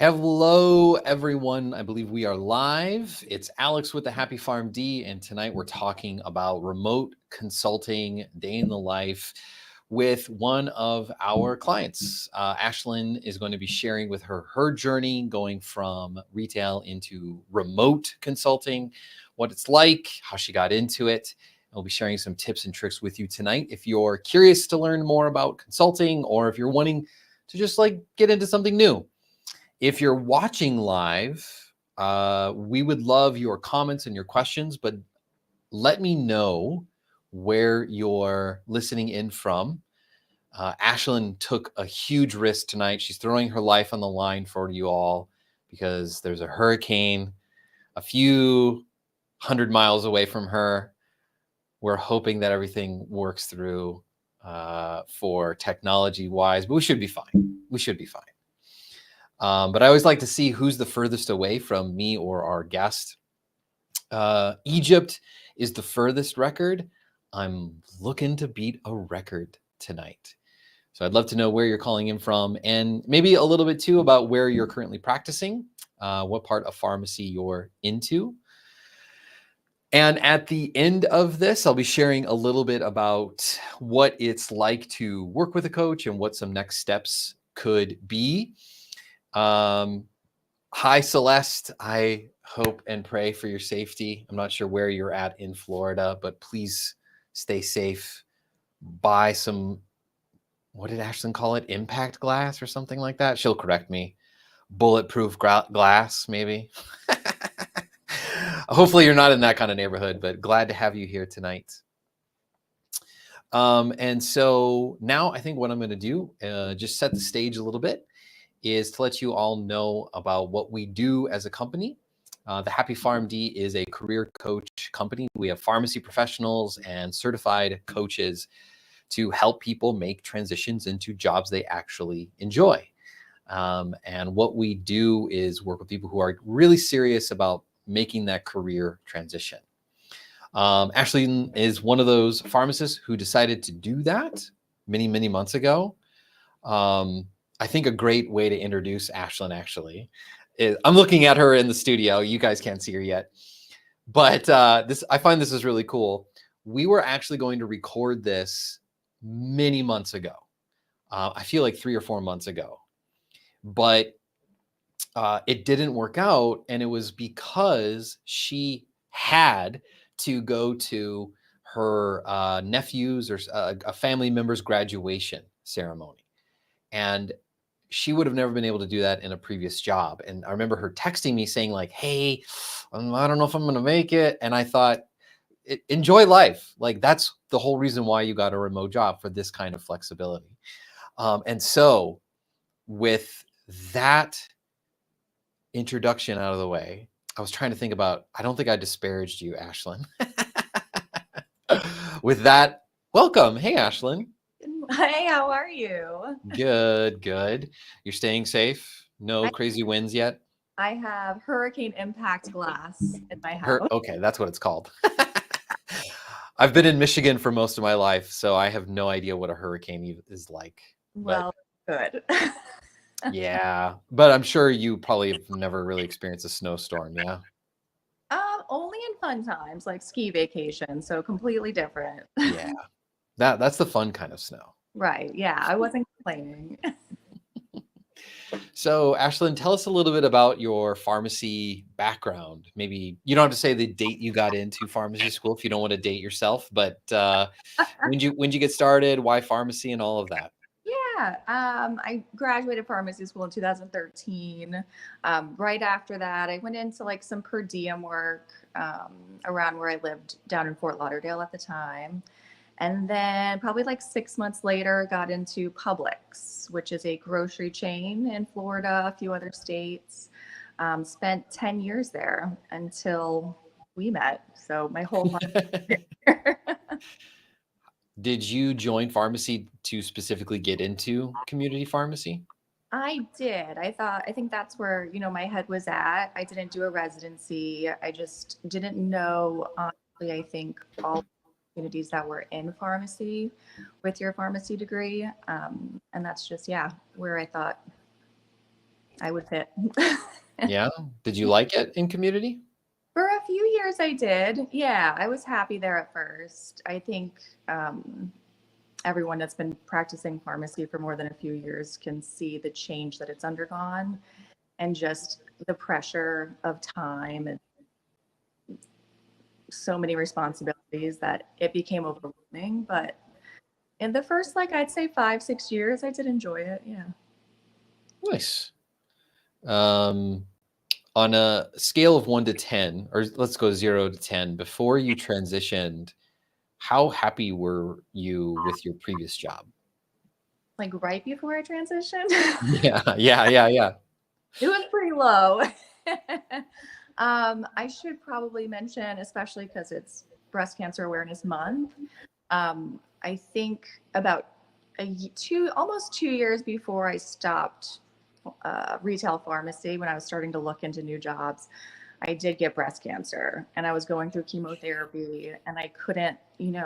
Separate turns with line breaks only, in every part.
Hello, everyone. I believe we are live. It's Alex with the Happy Farm D, and tonight we're talking about remote consulting, day in the life with one of our clients. Ashlyn is going to be sharing with her journey going from retail into remote consulting, what it's like, how she got into it. I'll be sharing some tips and tricks with you tonight. If you're curious to learn more about consulting, or if you're wanting to just get into something new. If you're watching live, we would love your comments and your questions, but let me know where you're listening in from. Ashlyn took a huge risk tonight. She's throwing her life on the line for you all because there's a hurricane a few 100 miles away from her. We're hoping that everything works through for technology-wise, but we should be fine. We should be fine. But I always like to see who's the furthest away from me or our guest. Egypt is the furthest record. I'm looking to beat a record tonight. So I'd love to know where you're calling in from, and maybe a little bit too about where you're currently practicing, what part of pharmacy you're into. And at the end of this, I'll be sharing a little bit about what it's like to work with a coach and what some next steps could be. Hi, Celeste. I hope and pray for your safety. I'm not sure where you're at in Florida, but please stay safe. Buy some, what did Ashlyn call it? Impact glass or something like that? She'll correct me. Bulletproof glass, maybe. Hopefully you're not in that kind of neighborhood, but glad to have you here tonight. And so now I think what I'm going to do, just set the stage a little bit, is to let you all know about what we do as a company. The Happy Farm D is a career coach company. We have pharmacy professionals and certified coaches to help people make transitions into jobs they actually enjoy. And what we do is work with people who are really serious about making that career transition. Ashley is one of those pharmacists who decided to do that many, many months ago. I think a great way to introduce Ashlyn actually is, I'm looking at her in the studio. You guys can't see her yet, but I find this is really cool. We were actually going to record this many months ago. I feel like 3 or 4 months ago, but it didn't work out. And it was because she had to go to her nephew's or a family member's graduation ceremony. And she would have never been able to do that in a previous job. And I remember her texting me saying hey, I don't know if I'm going to make it. And I thought, enjoy life. That's the whole reason why you got a remote job, for this kind of flexibility. And so with that introduction out of the way, I was trying to think about, I don't think I disparaged you, Ashlyn. With that, welcome. Hey, Ashlyn.
Hey, how are you?
Good, good. You're staying safe? No crazy winds yet?
I have hurricane impact glass in my house.
Okay, that's what it's called. I've been in Michigan for most of my life, so I have no idea what a hurricane is like.
Well, good.
Yeah, but I'm sure you probably have never really experienced a snowstorm, yeah?
Only in fun times, like ski vacation, so completely different.
Yeah, that's the fun kind of snow.
Right, yeah, I wasn't complaining.
So, Ashlyn, tell us a little bit about your pharmacy background. Maybe you don't have to say the date you got into pharmacy school if you don't want to date yourself, but when did you get started? Why pharmacy and all of that?
Yeah, I graduated pharmacy school in 2013. Right after that, I went into some per diem work around where I lived down in Fort Lauderdale at the time. And then probably 6 months later, got into Publix, which is a grocery chain in Florida, a few other states. Spent 10 years there until we met. So my whole life.
Did you join pharmacy to specifically get into community pharmacy?
I did. I think that's where, my head was at. I didn't do a residency. I just didn't know, honestly, I think all opportunities that were in pharmacy with your pharmacy degree. And that's just, where I thought. I would fit.
Yeah. Did you like it in community?
For a few years, I did. Yeah, I was happy there at first. I think everyone that's been practicing pharmacy for more than a few years can see the change that it's undergone and just the pressure of time and so many responsibilities that it became overwhelming. But in the first, like, I'd say 5, 6 years, I did enjoy it. Yeah.
Nice. Um, on a scale of 1 to 10, or let's go 0 to 10, before you transitioned, how happy were you with your previous job?
Like right before I transitioned,
Yeah, yeah, yeah, yeah.
it was pretty low. I should probably mention, especially because it's Breast Cancer Awareness Month. I think about almost 2 years before I stopped retail pharmacy, when I was starting to look into new jobs, I did get breast cancer, and I was going through chemotherapy, and I couldn't,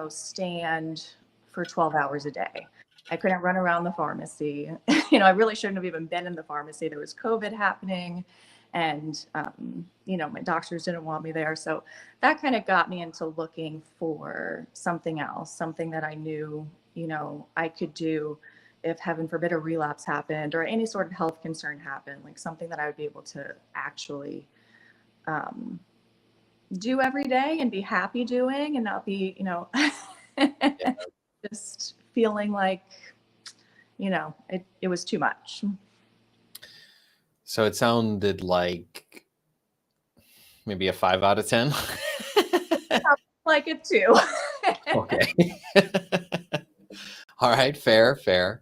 stand for 12 hours a day. I couldn't run around the pharmacy. I really shouldn't have even been in the pharmacy. There was COVID happening, and my doctors didn't want me there. So that kind of got me into looking for something else, something that I knew, I could do if heaven forbid a relapse happened or any sort of health concern happened, like something that I would be able to actually um, do every day and be happy doing and not be, just feeling like, it was too much.
So it sounded like maybe a 5 out of 10.
Like it too.
Okay. All right, fair, fair.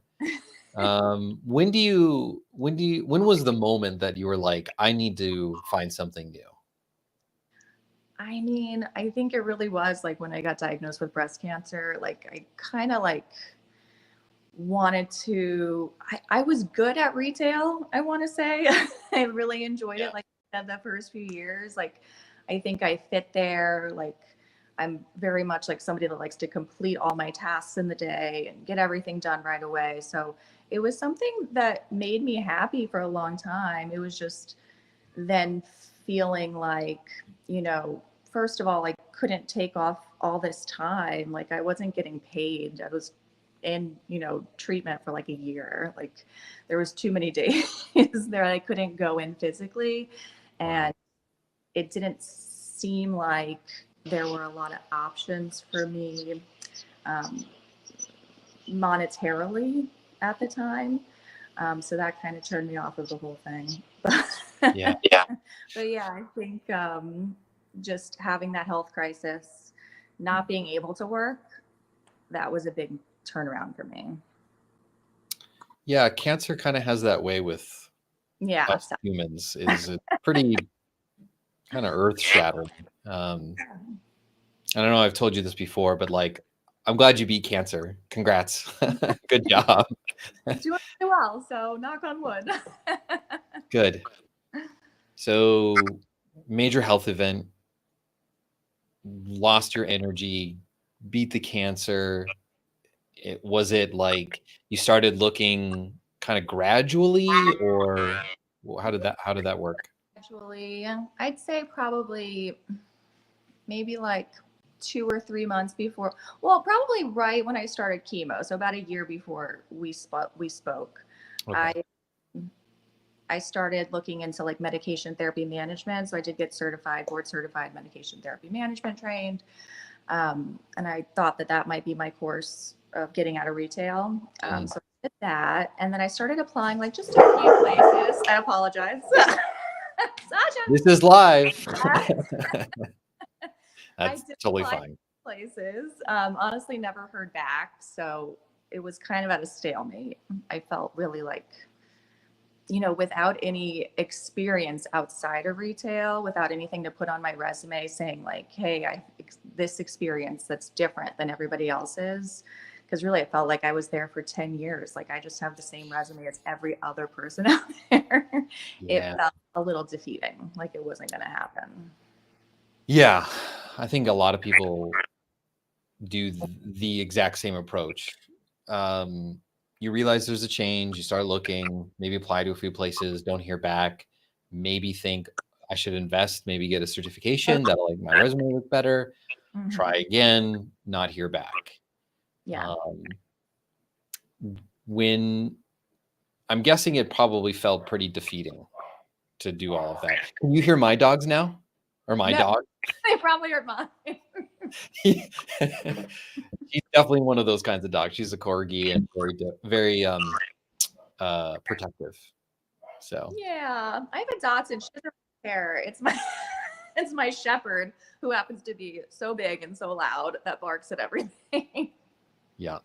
When was the moment that you were like, I need to find something new?
I mean, I think it really was like when I got diagnosed with breast cancer, like I kind of like wanted to I was good at retail, I want to say. I really enjoyed
Yeah.
it, like I said, the first few years. Like I think I fit there. Like I'm very much like somebody that likes to complete all my tasks in the day and get everything done right away. So it was something that made me happy for a long time. It was just then feeling like, first of all, I couldn't take off all this time. Like I wasn't getting paid. I was in, treatment for like a year. Like there was too many days there I couldn't go in physically.
Wow.
And it didn't seem like there were a lot of options for me um, monetarily at the time. So that kind of turned me off of the whole thing.
Yeah.
Yeah. But yeah, I think just having that health crisis, not being able to work, that was a big turnaround for me.
Yeah, cancer kind of has that way with
Yeah.
us humans, is it pretty kind of earth shattering. I don't know, I've told you this before, but like, I'm glad you beat cancer. Congrats. Good job.
Doing really well. So knock on wood.
Good. So, major health event, lost your energy, beat the cancer. Was it like you started looking kind of gradually, or how did that work?
Actually, I'd say probably maybe like 2 or 3 months before. Well, probably right when I started chemo. So about a year before we spoke.
Okay.
I I started looking into like medication therapy management. So I did get certified, board certified medication therapy management trained. And I thought that that might be my course of getting out of retail.
Mm.
So I did that. And then I started applying like just a few places. I apologize.
This is live.
Sasha, I
That's
did
totally
apply
fine.
places. Honestly, never heard back. So it was kind of at a stalemate. I felt really like, without any experience outside of retail, without anything to put on my resume saying like, hey, this experience that's different than everybody else's. Because really, it felt like I was there for 10 years. Like I just have the same resume as every other person out there. It
Yeah.
felt a little defeating, like it wasn't going to happen.
Yeah. I think a lot of people do the exact same approach. Um, you realize there's a change, you start looking, maybe apply to a few places, don't hear back, maybe think I should invest, maybe get a certification that'll make my resume look better, try
Mhm.
again, not hear back.
Yeah.
Um, when I'm guessing it probably felt pretty defeating to do all of that. Can you hear my dogs now? Or my
No,
dog?
they probably are mine.
She's definitely one of those kinds of dogs. She's a corgi and very protective. So
Yeah, I have a Dotson. She doesn't care. It's my it's my shepherd who happens to be so big and so loud that barks at everything.
yeah,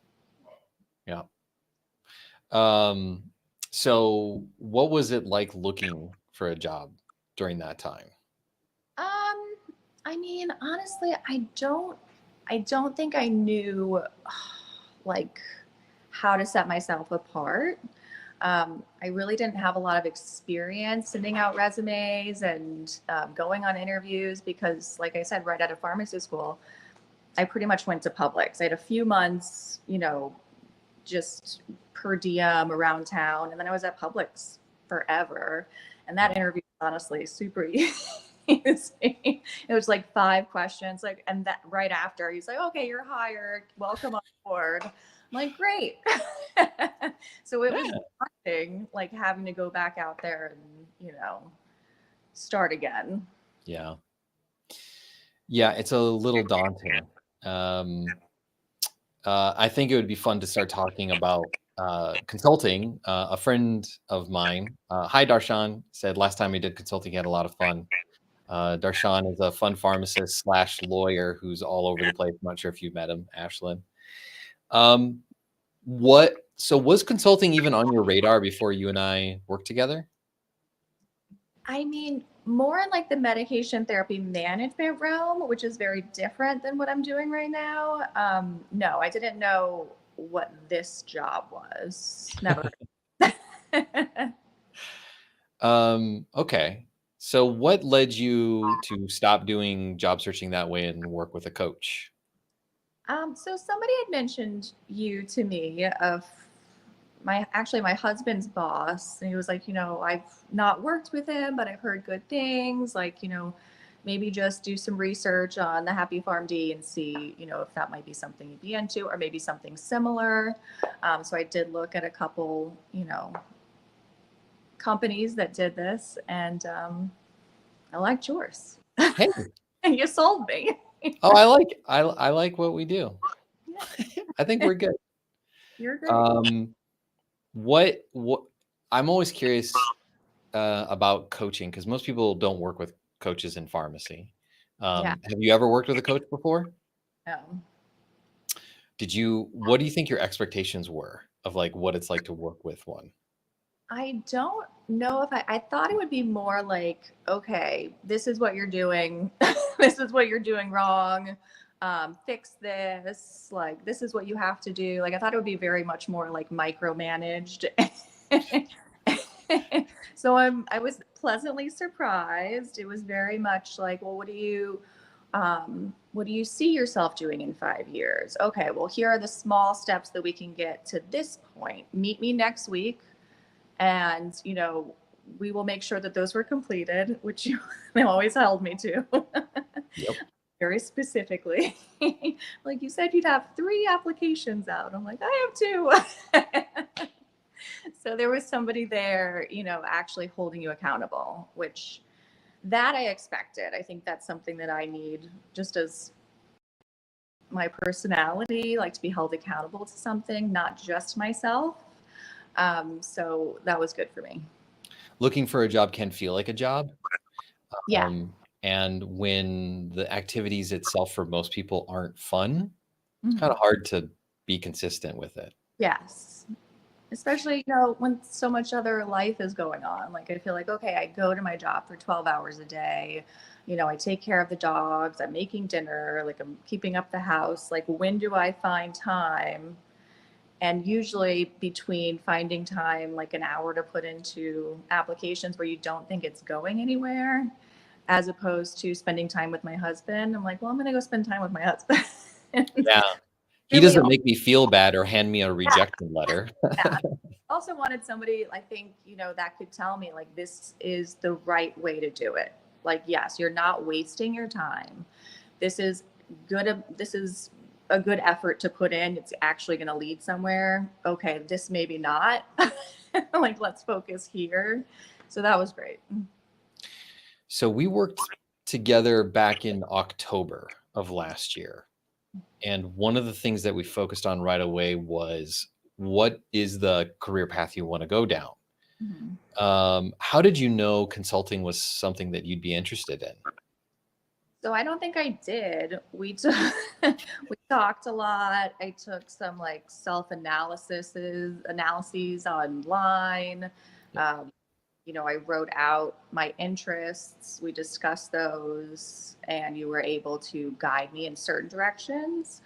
yeah. Um, so what was it like looking for a job during that time?
Um, I mean, honestly, I don't think I knew like how to set myself apart. I really didn't have a lot of experience sending out resumes and going on interviews because, like I said, right out of pharmacy school, I pretty much went to Publix. I had a few months, just per diem around town, and then I was at Publix forever. And that interview was honestly super easy. It was like 5 questions, like, and that right after he's like, "Okay, you're hired. Welcome on board." I'm like, "Great." So it was
Yeah,
daunting, like having to go back out there and start again.
yeah, yeah. It's a little daunting. Um, I think it would be fun to start talking about consulting. A friend of mine, hi Darshan, said last time he did consulting, he had a lot of fun. Darshan is a fun pharmacist slash lawyer who's all over the place. I'm not sure if you've met him, Ashlyn. Um, so was consulting even on your radar before you and I worked together?
I mean, more in like the medication therapy management realm, which is very different than what I'm doing right now. No, I didn't know what this job was. Never.
Okay. So what led you to stop doing job searching that way and work with a coach?
So somebody had mentioned you to me of my husband's boss, and he was like, I've not worked with him, but I've heard good things. Like, maybe just do some research on the Happy Farm D and see, if that might be something you'd be into, or maybe something similar. So I did look at a couple, companies that did this, and I liked yours.
Hey,
And you sold me.
oh, I like what we do. I think we're good.
You're great.
Um, what I'm always curious about coaching because most people don't work with coaches in pharmacy.
Yeah.
Have you ever worked with a coach before?
No.
What do you think your expectations were of like what it's like to work with one?
I don't know if I thought it would be more like, okay, this is what you're doing. This is what you're doing wrong. Fix this. Like, this is what you have to do. Like, I thought it would be very much more like micromanaged. So I was pleasantly surprised. It was very much like, well, what do you see yourself doing in 5 years? Okay, well, here are the small steps that we can get to this point. Meet me next week, and we will make sure that those were completed, which they always held me to.
Yep.
Very specifically. Like, you said you'd have 3 applications out. I'm like, I have 2. So there was somebody there, actually holding you accountable, which that I expected. I think that's something that I need just as my personality, like to be held accountable to something, not just myself. So that was good for me.
Looking for a job can feel like a job.
Yeah.
And when the activities itself for most people aren't fun, it's kind
Mhm.
of hard to be consistent with it.
Yes. Especially, when so much other life is going on. Like, I feel like, okay, I go to my job for 12 hours a day. I take care of the dogs. I'm making dinner. Like, I'm keeping up the house. Like, when do I find time? And usually between finding time, like an hour to put into applications where you don't think it's going anywhere, as opposed to spending time with my husband, I'm like, well, I'm going to go spend time with my husband.
Yeah. He
Really
doesn't make me feel bad or hand me a rejection letter.
also wanted somebody, I think, that could tell me like, this is the right way to do it. Like, yes, you're not wasting your time. This is this is a good effort to put in. It's actually going to lead somewhere. Okay, this maybe not. Like, let's focus here. So that was great.
So we worked together back in October of last year. And one of the things that we focused on right away was, what is the career path you want to go down? How did you know consulting was something that you'd be interested in?
So I don't think I did. We we talked a lot. I took some like analyses online. Um, I wrote out my interests. We discussed those, and you were able to guide me in certain directions.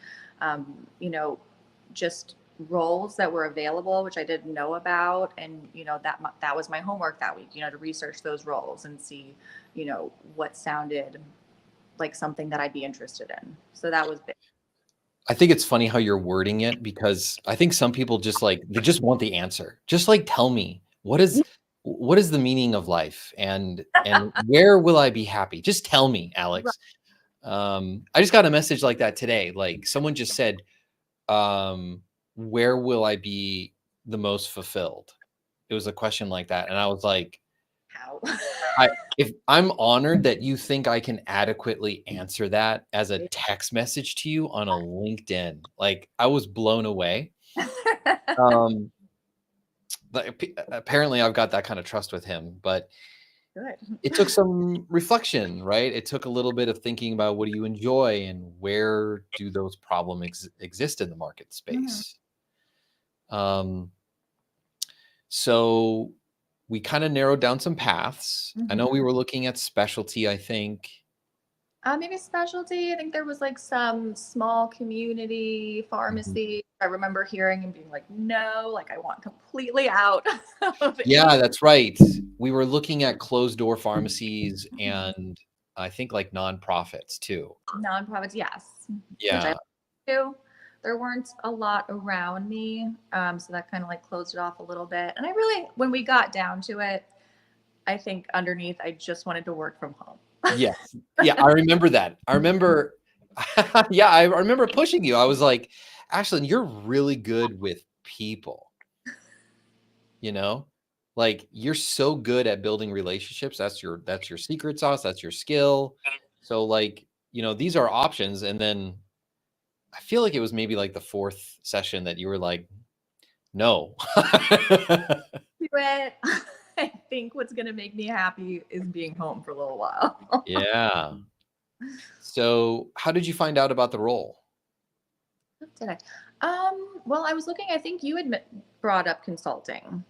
Just roles that were available, which I didn't know about, and that was my homework that week. To research those roles and see, what sounded like something that I'd be interested in. So that was big.
I think it's funny how you're wording it, because I think some people they just want the answer. Just like, tell me, what is the meaning of life, and where will I be happy? Just tell me, Alex. I just got a message like that today. Like, someone just said, where will I be the most fulfilled? It was a question like that. And I was like,
How?
if I'm honored that you think I can adequately answer that as a text message to you on a LinkedIn. Like, I was blown away. Apparently I've got that kind of trust with him, but
Good.
it took some reflection, right? It took a little bit of thinking about, what do you enjoy and where do those problems exist in the market space? So we kind of narrowed down some paths. I know we were looking at specialty, I think.
Maybe specialty. I think there was like some small community pharmacy. I remember hearing and being like, no, like I want completely out of it.
Yeah, that's right. We were looking at closed door pharmacies and I think like nonprofits too.
Nonprofits, yes. Which
Yeah.
I do. There weren't a lot around me. So that kind of like closed it off a little bit. And I really, when we got down to it, I think underneath, I just wanted to work from home.
Yes. Yeah, I remember that. I remember, yeah, I remember pushing you. I was like, Ashlyn, you're really good with people. Like, you're so good at building relationships. That's your secret sauce. That's your skill. So like, these are options. And then I feel like it was maybe like the fourth session that you were like, no.
Do it. I think what's going to make me happy is being home for a little while.
Yeah. So how did you find out about the role?
Did I? Well, I was looking, I think you had brought up consulting.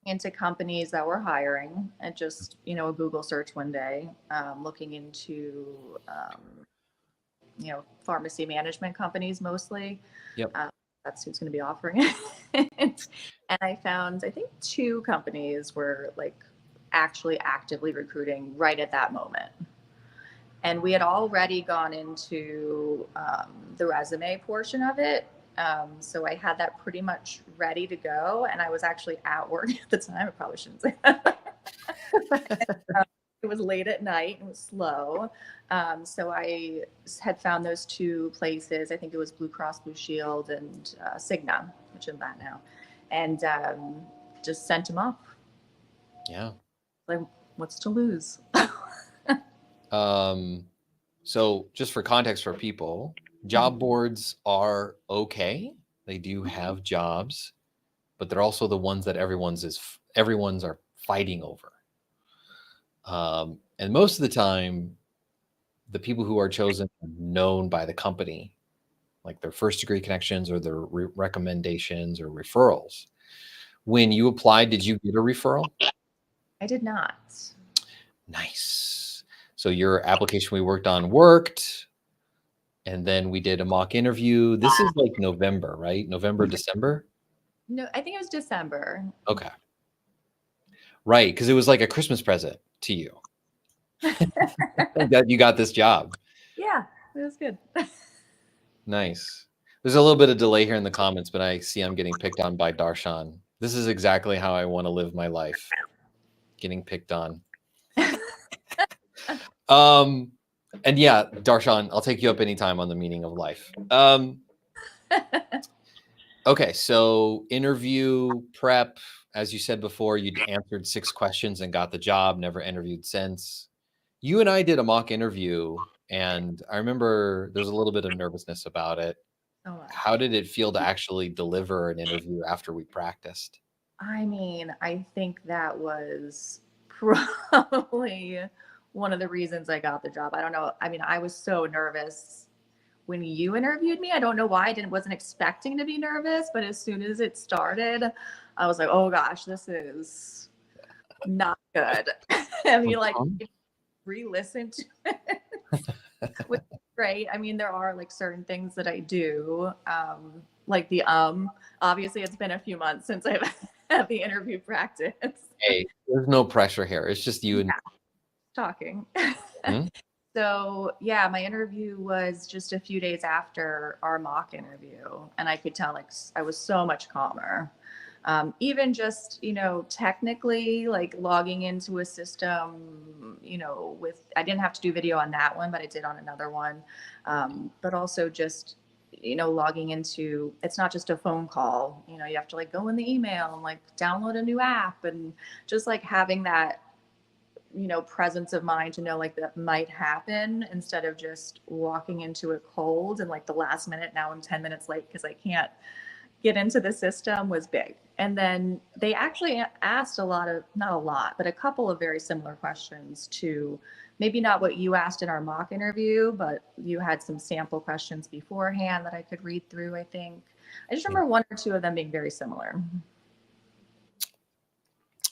Into companies that were hiring, and just, a Google search one day, looking into, pharmacy management companies mostly.
Yep.
That's who's going to be offering it. And I found, I think 2 companies were like actually actively recruiting right at that moment. And we had already gone into the resume portion of it. So I had that pretty much ready to go. And I was actually at work at the time. I probably shouldn't say that. It was late at night. It was slow. So I had found those 2 places. I think it was Blue Cross Blue Shield and Cigna, which is that now. And just sent them off.
Yeah.
Like, what's to lose?
So just for context for people, job boards are okay. They do have jobs, but they're also the ones that everyone's are fighting over. And most of the time, the people who are chosen are known by the company, like their first degree connections or their recommendations or referrals. When you applied, did you get a referral?
I did not.
Nice. So your application we worked on worked, and then we did a mock interview. This is like November, right? November, December?
No, I think it was December.
Okay. Right, because it was like a Christmas present to you that you got this job.
Yeah, it was good.
Nice. There's a little bit of delay here in the comments, but I see I'm getting picked on by Darshan. This is exactly how I want to live my life. Getting picked on. And yeah, Darshan, I'll take you up anytime on the meaning of life. Okay, so interview prep, as you said before, you'd answered 6 questions and got the job, never interviewed since. You and I did a mock interview, and I remember there's a little bit of nervousness about it.
So much.
How did it feel to actually deliver an interview after we practiced?
I mean, I think that was probably one of the reasons I got the job. I don't know. I mean, I was so nervous when you interviewed me. I don't know why. Wasn't expecting to be nervous, but as soon as it started, I was like, oh gosh, this is not good. I mean, like, re-listen to it, which is great. I mean, there are like certain things that I do, like obviously it's been a few months since I've had the interview practice.
Hey, there's no pressure here. It's just you and
talking.
Hmm?
So yeah, my interview was just a few days after our mock interview, and I could tell like I was so much calmer. Even just, technically like logging into a system, I didn't have to do video on that one, but I did on another one. But also just, logging into, it's not just a phone call, you have to like go in the email and like download a new app, and just like having that, presence of mind to know like that might happen, instead of just walking into it cold and like the last minute, now I'm 10 minutes late because I can't get into the system, was big. And then they actually asked not a lot, but a couple of very similar questions to maybe not what you asked in our mock interview, but you had some sample questions beforehand that I could read through, I think. I just remember one or two of them being very similar.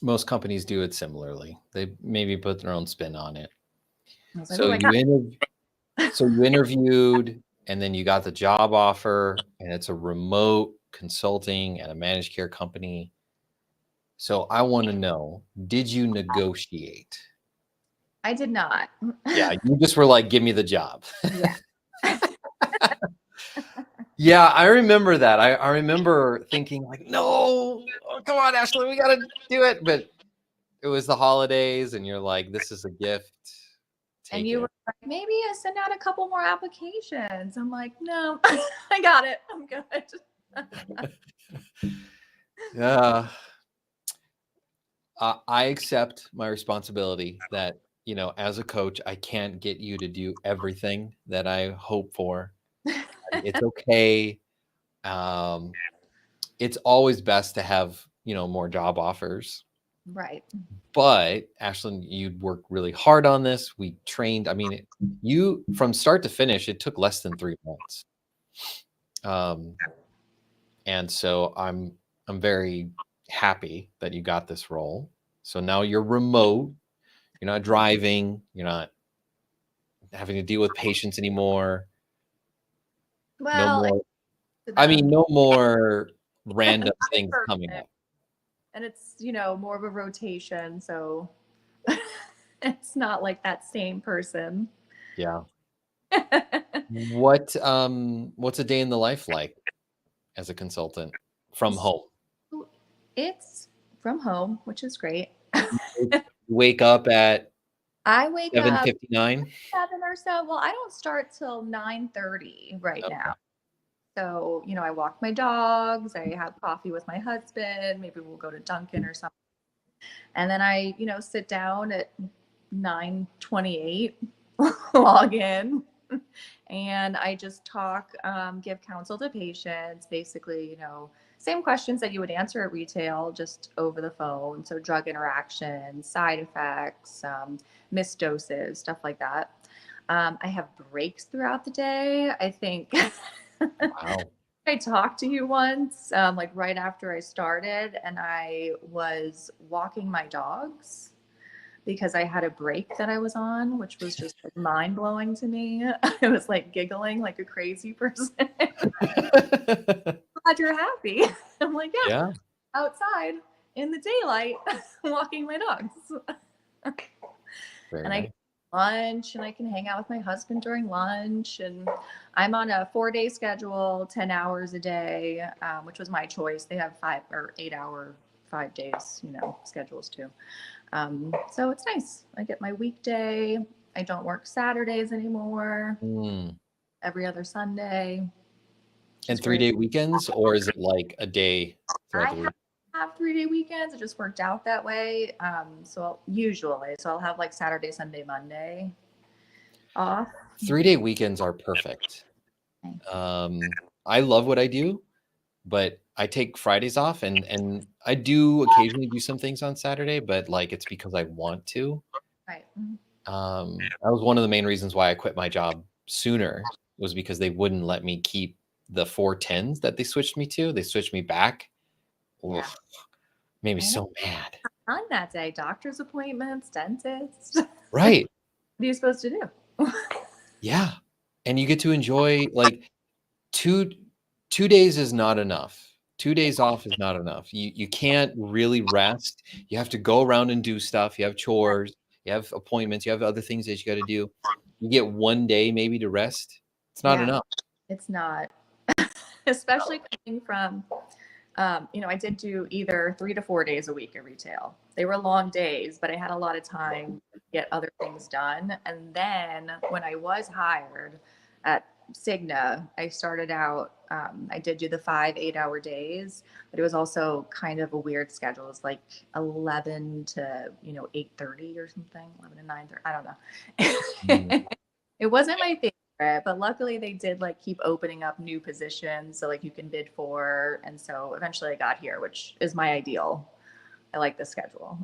Most companies do it similarly. They maybe put their own spin on it.
Like,
So you interviewed, and then you got the job offer, and it's a remote consulting and a managed care company. So I want to know, did you negotiate?
I did not.
Yeah, you just were like, give me the job.
Yeah.
Yeah, I remember that. I remember thinking like, no, oh, come on, Ashley, we got to do it. But it was the holidays, and you're like, this is a gift.
And you were like, maybe I send out a couple more applications. I'm like, no, I got it. I'm good.
Yeah. I accept my responsibility that, as a coach, I can't get you to do everything that I hope for. It's okay. It's always best to have, more job offers.
Right.
But Ashlyn, you'd worked really hard on this. We trained. I mean, you from start to finish, it took less than 3 months. And so I'm very happy that you got this role. So now you're remote. You're not driving. You're not having to deal with patients anymore.
Well,
no more random things coming up.
And it's, more of a rotation. So it's not like that same person.
Yeah. What's a day in the life like as a consultant from home?
It's from home, which is great.
Wake up at
I wake
7:59?
up 7 or so. Well, I don't start till 9:30 right now. So, I walk my dogs, I have coffee with my husband, maybe we'll go to Dunkin' or something. And then I, sit down at 9:28, log in, and I just talk, give counsel to patients, basically, same questions that you would answer at retail, just over the phone. So drug interactions, side effects, missed doses, stuff like that. I have breaks throughout the day. I think
Wow.
I talked to you once, like right after I started, and I was walking my dogs because I had a break that I was on, which was just like mind blowing to me. I was like giggling like a crazy person. Glad you're happy. I'm like, yeah, outside in the daylight, walking my dogs. And I lunch, and I can hang out with my husband during lunch. And I'm on a 4-day schedule, 10 hours a day, which was my choice. They have 5 or 8 hour, 5 days, schedules too. So it's nice. I get my weekday. I don't work Saturdays anymore. Every other Sunday.
And 3-day weekends, or is it like a day throughout the week?
Have 3-day weekends. It just worked out that way. So I'll have like Saturday, Sunday, Monday off.
3-day weekends are perfect. I love what I do, but I take Fridays off, and I do occasionally do some things on Saturday, but like it's because I want to.
Right.
That was one of the main reasons why I quit my job sooner, was because they wouldn't let me keep the 410s that they switched me to. They switched me back.
Yeah.
Made me so mad.
On that day, doctor's appointments, dentist.
Right.
What are you supposed to do?
Yeah. And you get to enjoy like two days is not enough. 2 days off is not enough. You can't really rest. You have to go around and do stuff. You have chores, you have appointments, you have other things that you got to do. You get 1 day maybe to rest. It's not enough.
It's not. Especially coming from, I did do either 3 to 4 days a week at retail. They were long days, but I had a lot of time to get other things done. And then when I was hired at Cigna, I started out, I did do the 5 8-hour days, but it was also kind of a weird schedule. It was like 11 to, 8:30 or something, 11 to 9:30. I don't know. It wasn't my favorite, but luckily they did like keep opening up new positions. So like you can bid for. And so eventually I got here, which is my ideal. I like the schedule.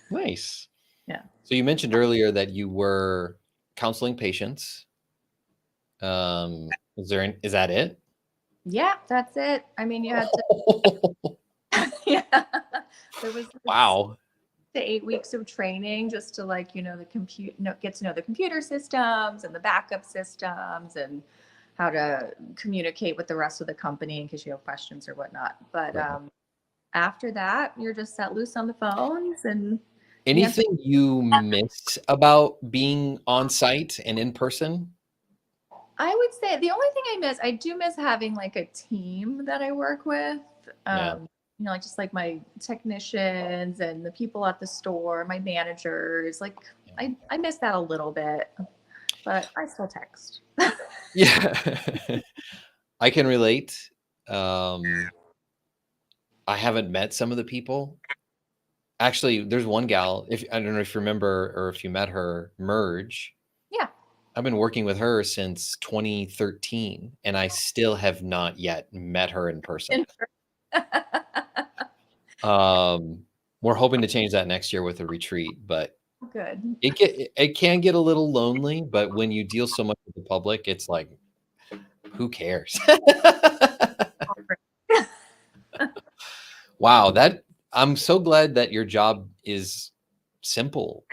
Nice.
Yeah.
So you mentioned earlier that you were counseling patients. Is that it?
Yeah, that's it. I mean, you had to, yeah, there was
Wow.
8 weeks of training just to like, get to know the computer systems and the backup systems and how to communicate with the rest of the company in case you have questions or whatnot. But after that, you're just set loose on the phones. And
anything you miss about being on site and in person?
I would say the only thing I do miss having like a team that I work with. Like just like my technicians and the people at the store, my managers. Like I miss that a little bit, but I still text.
Yeah. I can relate. I haven't met some of the people. Actually, there's one gal, I don't know if you remember or if you met her, Merge.
Yeah.
I've been working with her since 2013, and I still have not yet met her in person. We're hoping to change that next year with a retreat, but
good.
It can get a little lonely, but when you deal so much with the public, it's like, who cares? Wow, I'm so glad that your job is simple.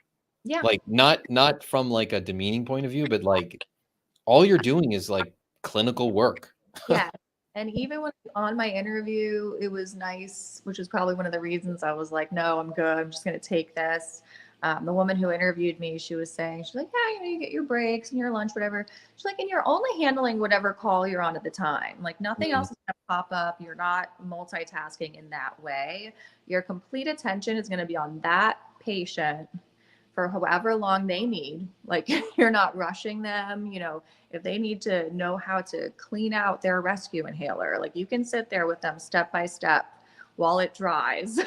Yeah.
Like not from like a demeaning point of view, but like all you're doing is like clinical work.
Yeah. And even when on my interview, it was nice, which is probably one of the reasons I was like, no, I'm good. I'm just going to take this. The woman who interviewed me, she was saying, she's like, yeah, you get your breaks and your lunch, whatever. She's like, and you're only handling whatever call you're on at the time. Like nothing else is going to pop up. You're not multitasking in that way. Your complete attention is going to be on that patient for however long they need. Like you're not rushing them. If they need to know how to clean out their rescue inhaler, like you can sit there with them step by step while it dries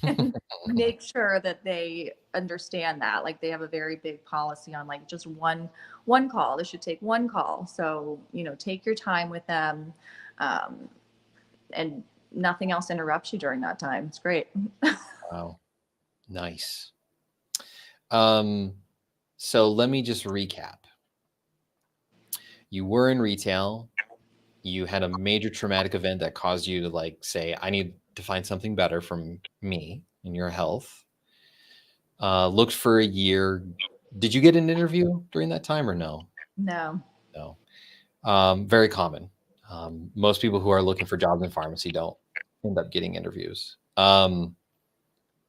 and make sure that they understand that. Like they have a very big policy on like just one call. They should take one call. So, take your time with them. And nothing else interrupts you during that time. It's great.
Wow. Nice. So let me just recap. You were in retail. You had a major traumatic event that caused you to like say, I need to find something better from me and your health. Looked for a year. Did you get an interview during that time or no?
No.
Very common. Most people who are looking for jobs in pharmacy don't end up getting interviews.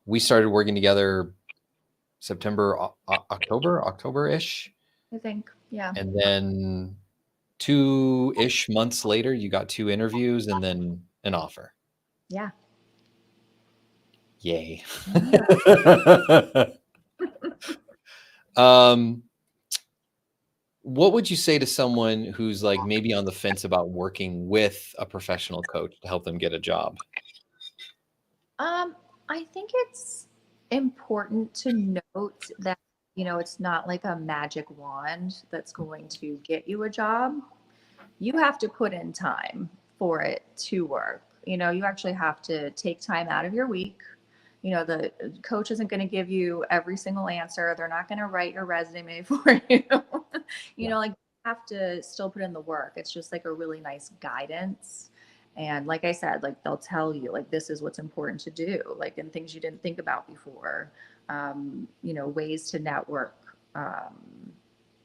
We started working together September, October-ish.
I think. Yeah.
And then 2-ish months later, you got 2 interviews and then an offer.
Yeah.
Yay.
Yeah.
Um, what would you say to someone who's like maybe on the fence about working with a professional coach to help them get a job?
I think it's important to note that, it's not like a magic wand that's going to get you a job. You have to put in time for it to work. You actually have to take time out of your week. The coach isn't going to give you every single answer. They're not going to write your resume for you.
Yeah.
Like, you have to still put in the work. It's just like a really nice guidance. And like I said, like they'll tell you, like, this is what's important to do, like, and things you didn't think about before, ways to network,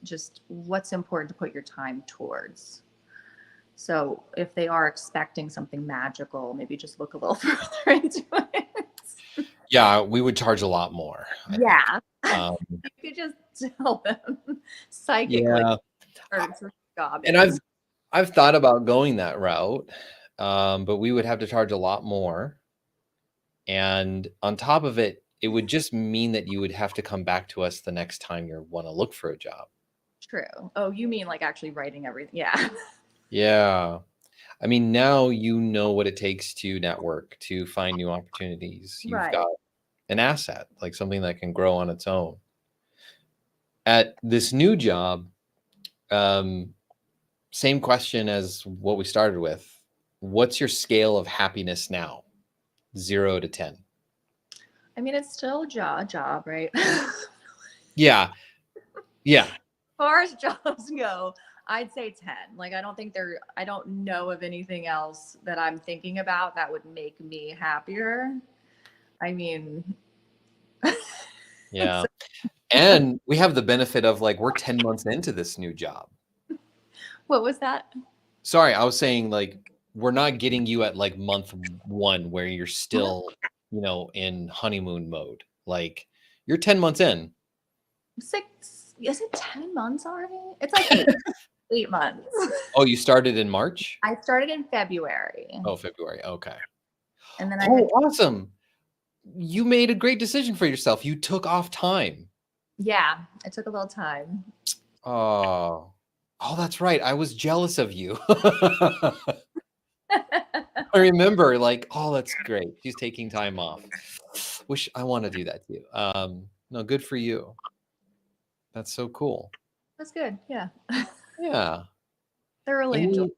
just what's important to put your time towards. So if they are expecting something magical, maybe just look a little further into it.
Yeah, we would charge a lot more, I think.
Yeah.
Um,
You could just tell them psychically
yeah.
or it's a job
And
is.
I've thought about going that route, but we would have to charge a lot more. And on top of it, it would just mean that you would have to come back to us the next time you want to look for a job.
True. Oh, you mean like actually writing everything? Yeah.
Yeah. I mean, now you know what it takes to network, to find new opportunities. You've
Right.
got an asset, like something that can grow on its own. At this new job, um, same question as what we started with. What's your scale of happiness now? 0 to 10.
I mean, it's still a job, right?
Yeah. Yeah.
As far as jobs go, I'd say 10. Like, I don't know of anything else that I'm thinking about that would make me happier. I mean,
Yeah.
so,
And we have the benefit of like, we're 10 months into this new job.
what was that?
Sorry, I was saying like, we're not getting you at like month 1 where you're still, in honeymoon mode. Like you're 10 months in.
Is it 10 months already? It's like 8 months.
Oh, you started in March?
I started in February
Oh, February. Okay.
and then I
Oh,
had,
awesome. You made a great decision for yourself. You took off time.
yeah, it took a little time.
Oh, that's right. I was jealous of you. I remember like, oh, that's great. She's taking time off. Wish I want to do that too. No, good for you. That's so cool.
That's good. Yeah.
Yeah.
Thoroughly enjoyed.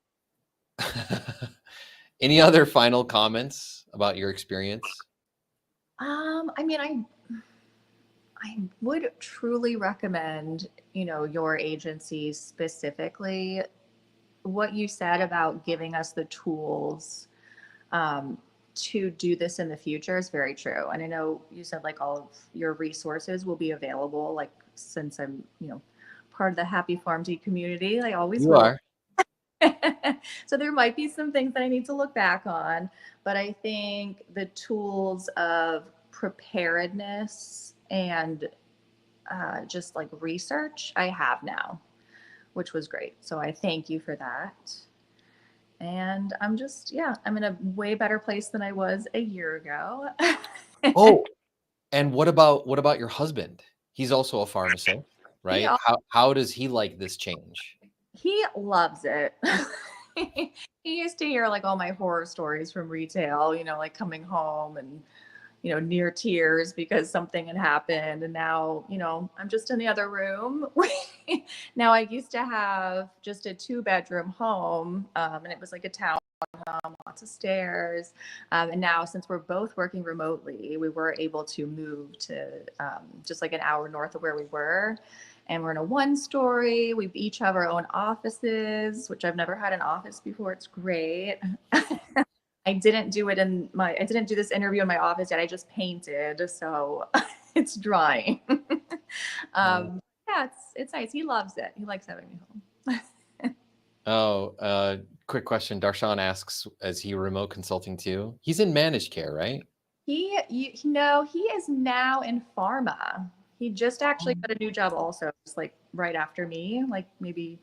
Any any other final comments about your experience?
I mean, I would truly recommend, your agency specifically. What you said about giving us the tools to do this in the future is very true. And I know you said like all of your resources will be available, like since I'm, part of the Happy Farm Tea community, I always
You
will.
are.
So there might be some things that I need to look back on, but I think the tools of preparedness and just like research I have now, which was great. So I thank you for that. And I'm in a way better place than I was a year ago.
Oh, and what about your husband? He's also a pharmacist,
he,
right? How does he like this change?
he loves it. He used to hear like all my horror stories from retail, like coming home and near tears because something had happened. And now, I'm just in the other room. Now, I used to have just a 2-bedroom home, and it was like a town, lots of stairs. And now, since we're both working remotely, we were able to move to just like an hour north of where we were. And we're in a 1-story. We each have our own offices, which I've never had an office before. It's great. I didn't do this interview in my office yet. I just painted, so it's drying.
Yeah.
Yeah, it's nice. He loves it. He likes having me home.
Oh, quick question. Darshan asks, is he remote consulting too? He's in managed care, right?
He is now in pharma. He just actually got a new job also, just like right after me, like maybe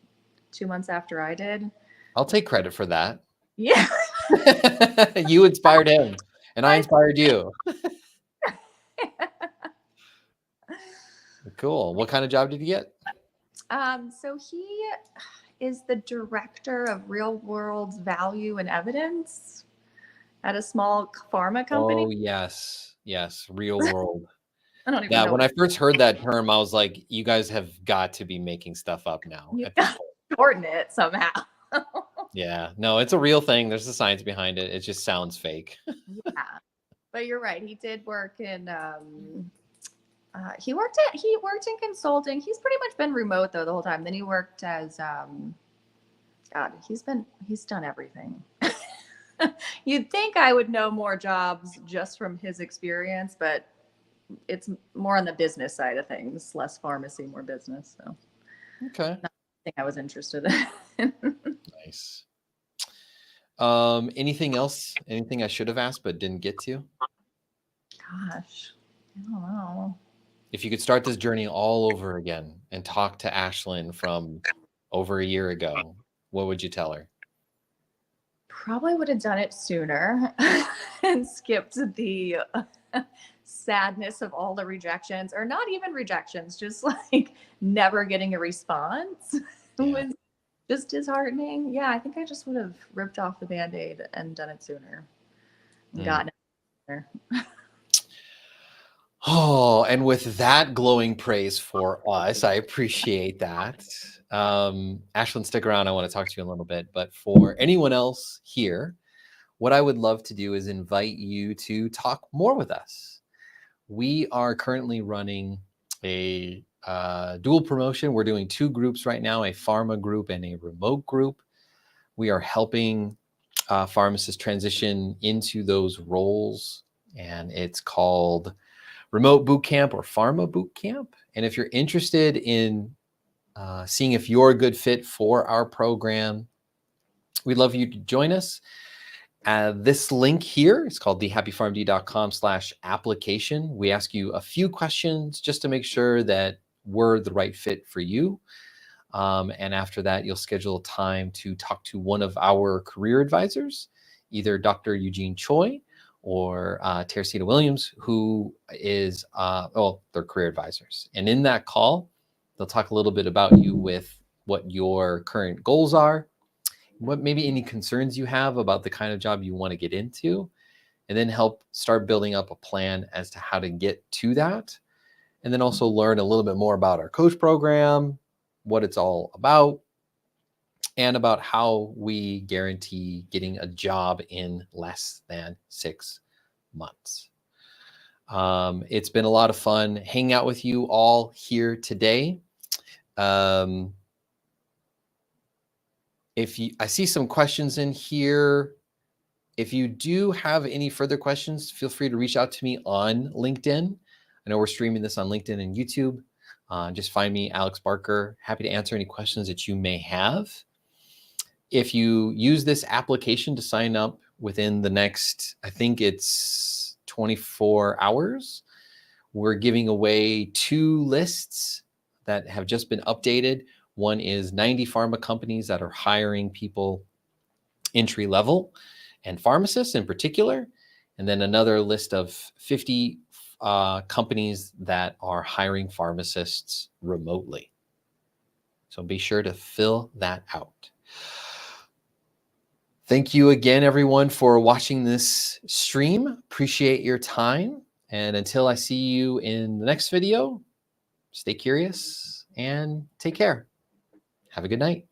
2 months after I did.
I'll take credit for that.
Yeah.
You inspired him, and I inspired you. Cool. What kind of job did you get?
So he is the director of real world value and evidence at a small pharma company.
Oh, yes. Yes. Real world.
I don't even
Yeah.
know.
When I first heard that term, I was like, you guys have got to be making stuff up now
You
at this
got
point.
to shorten it somehow.
Yeah. No, it's a real thing. There's a science behind it. It just sounds fake.
Yeah, but you're right. He did work in. He worked in consulting. He's pretty much been remote though the whole time. Then he worked as God. He's done everything. You'd think I would know more jobs just from his experience, but it's more on the business side of things, less pharmacy, more business. So
Okay.
not something I was interested in.
Nice. Anything else? Anything I should have asked but didn't get to?
Gosh, I don't know.
If you could start this journey all over again and talk to Ashlyn from over a year ago, what would you tell her?
Probably would have done it sooner and skipped the sadness of all the rejections, or not even rejections, just like never getting a response.
Yeah.
Was just disheartening. Yeah, I think I just would have ripped off the Band-Aid and done it sooner. Gotten it sooner.
Oh, and with that glowing praise for us, I appreciate that. Ashlyn, stick around. I want to talk to you a little bit. But for anyone else here, what I would love to do is invite you to talk more with us. We are currently running a dual promotion. We're doing 2 groups right now, a pharma group and a remote group. We are helping pharmacists transition into those roles, and it's called Remote Boot Camp or Pharma Boot Camp. And if you're interested in seeing if you're a good fit for our program, we'd love you to join us. This link here is called thehappypharmd.com/application. We ask you a few questions just to make sure that we're the right fit for you. And after that, you'll schedule time to talk to one of our career advisors, either Dr. Eugene Choi or Teresita Williams, who is, they're career advisors. And in that call, they'll talk a little bit about you with what your current goals are, what maybe any concerns you have about the kind of job you want to get into, and then help start building up a plan as to how to get to that. And then also learn a little bit more about our coach program, what it's all about, and about how we guarantee getting a job in less than 6 months. It's been a lot of fun hanging out with you all here today. I see some questions in here. If you do have any further questions, feel free to reach out to me on LinkedIn. I know we're streaming this on LinkedIn and YouTube. Just find me, Alex Barker. Happy to answer any questions that you may have. If you use this application to sign up within the next, I think it's 24 hours, we're giving away 2 lists that have just been updated. One is 90 pharma companies that are hiring people entry level and pharmacists in particular. And then another list of 50 companies that are hiring pharmacists remotely. So be sure to fill that out. Thank you again, everyone, for watching this stream. Appreciate your time. And until I see you in the next video, stay curious and take care. Have a good night.